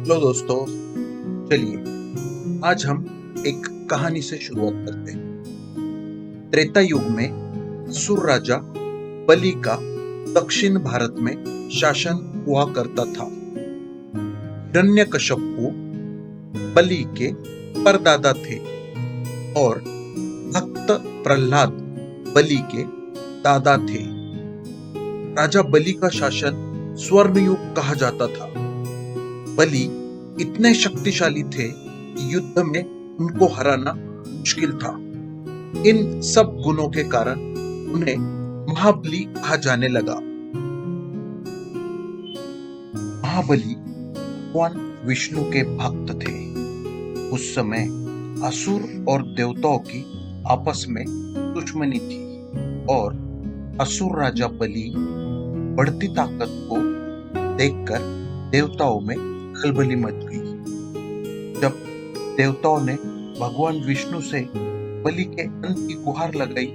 Hello दोस्तों, चलिए आज हम एक कहानी से शुरुआत करते हैं। त्रेता युग में असुर राजा बलि का दक्षिण भारत में शासन हुआ करता था। हिरण्यकश्यपु बलि के परदादा थे और भक्त प्रहलाद बलि के दादा थे। राजा बलि का शासन स्वर्णयुग कहा जाता था। बलि इतने शक्तिशाली थे कि युद्ध में उनको हराना मुश्किल था। इन सब गुणों के कारण उन्हें महाबली कहा जाने लगा। महाबली भगवान विष्णु के भक्त थे। उस समय असुर और देवताओं की आपस में दुश्मनी थी और असुर राजा बलि बढ़ती ताकत को देखकर देवताओं में खलबली मच गई। जब देवताओं ने भगवान विष्णु से बलि के अंत की गुहार लगाई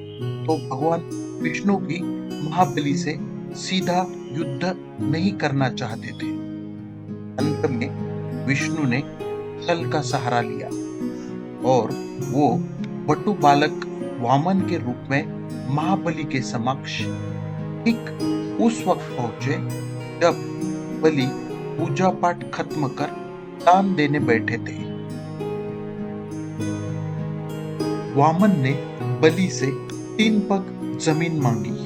तो भगवान विष्णु भी महाबली से सीधा युद्ध नहीं करना चाहते थे। अंत में विष्णु ने छल का सहारा लिया और वो बटु बालक वामन के रूप में महाबली के समक्ष ठीक उस वक्त पहुंचे जब बलि पूजा पाठ खत्म कर दान देने बैठे थे। वामन ने बलि से 3 पग जमीन मांगी।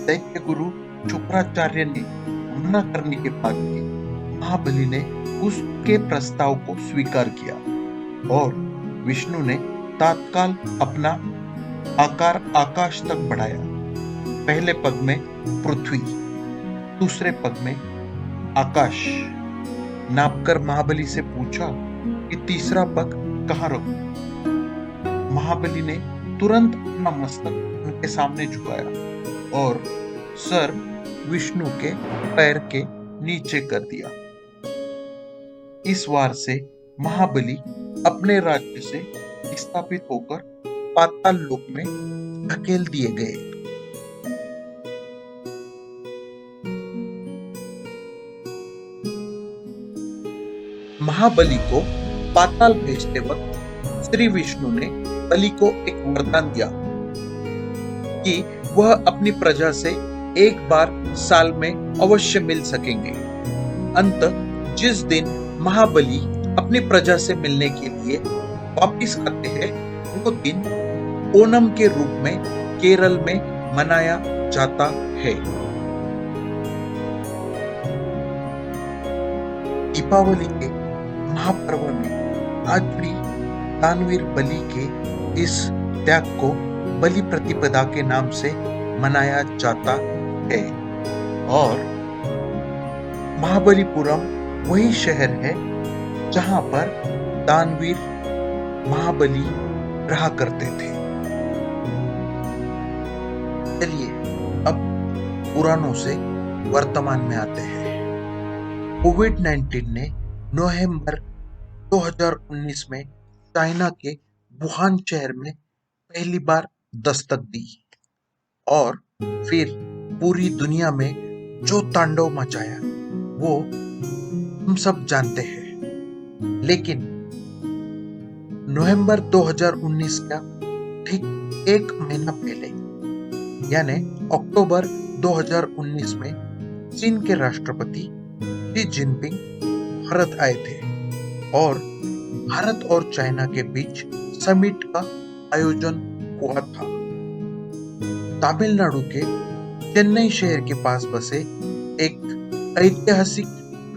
दैत्य गुरु शुक्राचार्य ने मना करने के बाद भी महाबली ने उसके प्रस्ताव को स्वीकार किया और विष्णु ने तत्काल अपना आकार आकाश तक बढ़ाया। पहले पग में पृथ्वी, दूसरे पग में आकाश नापकर महाबली से पूछा कि तीसरा पग कहाँ रखूं। महाबली ने तुरंत अपना मस्तक उनके सामने झुकाया और सर विष्णु के पैर के नीचे कर दिया। इस वार से महाबली अपने राज्य से विस्थापित होकर पाताल लोक में धकेल दिए गए। महाबली को पाताल भेजते वक्त श्री विष्णु ने बलि को एक वरदान दिया कि वह अपनी प्रजा से एक बार साल में अवश्य मिल सकेंगे। अंत जिस दिन महाबली अपनी प्रजा से मिलने के लिए वापिस आते हैं वो दिन ओणम के रूप में केरल में मनाया जाता है। दीपावली के महापर्व में आज भी दानवीर बलि के इस त्याग को बलि प्रतिपदा के नाम से मनाया जाता है और महाबलीपुरम वही शहर है जहां पर दानवीर महाबली रहा करते थे। चलिए अब पुराणों से वर्तमान में आते हैं। कोविड-19 ने नवंबर 2019 में चाइना के वुहान शहर में पहली बार दस्तक दी और फिर पूरी दुनिया में जो तांडव मचाया वो हम सब जानते हैं। लेकिन नवंबर 2019 का ठीक 1 महीना पहले यानी अक्टूबर 2019 में चीन के राष्ट्रपति शी जिनपिंग भारत आए थे और भारत और चाइना के बीच समिट का आयोजन हुआ था। तमिलनाडु के चेन्नई शहर के पास बसे एक ऐतिहासिक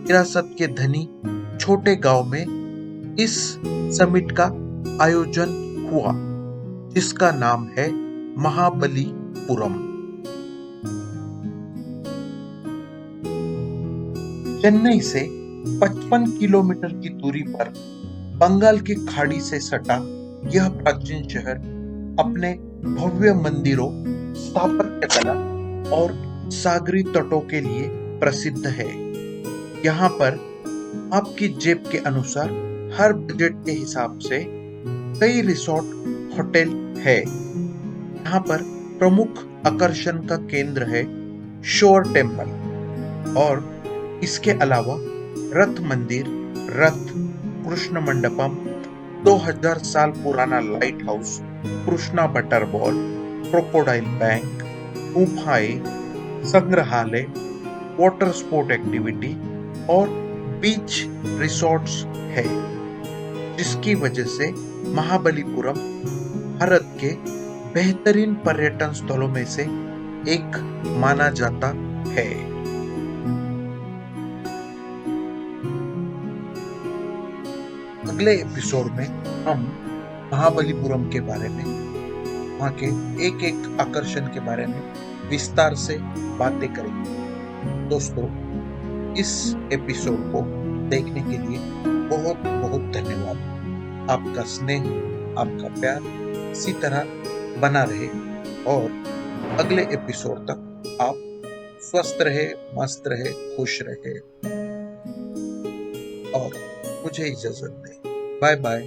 विरासत के धनी छोटे गांव में इस समिट का आयोजन हुआ जिसका नाम है महाबलीपुरम। चेन्नई से 55 किलोमीटर की दूरी पर बंगाल की खाड़ी से सटा यह प्राचीन शहर अपने भव्य मंदिरों, स्थापत्य कला और सागरी तटों के लिए प्रसिद्ध है। यहाँ पर आपकी जेब के अनुसार हर बजट के हिसाब से कई रिसोर्ट, होटल है। यहाँ पर प्रमुख आकर्षण का केंद्र है शोर टेम्पल और इसके अलावा रथ मंदिर, रथ, कृष्ण मंडपम, 2000 साल पुराना light house, Krishna butter ball, crocodile bank, गुफाएं, संग्रहालय, वाटर स्पोर्ट एक्टिविटी और बीच रिसोर्ट्स है, जिसकी वजह से महाबलीपुरम भारत के बेहतरीन पर्यटन स्थलों में से एक माना जाता है। अगले एपिसोड में हम महाबलीपुरम के बारे में, वहाँ के एक एक आकर्षण के बारे में विस्तार से बातें करेंगे। दोस्तों, इस एपिसोड को देखने के लिए बहुत बहुत धन्यवाद। आपका स्नेह, आपका प्यार इसी तरह बना रहे और अगले एपिसोड तक आप स्वस्थ रहे, मस्त रहे, खुश रहे और मुझे इजाजत दें। Bye bye.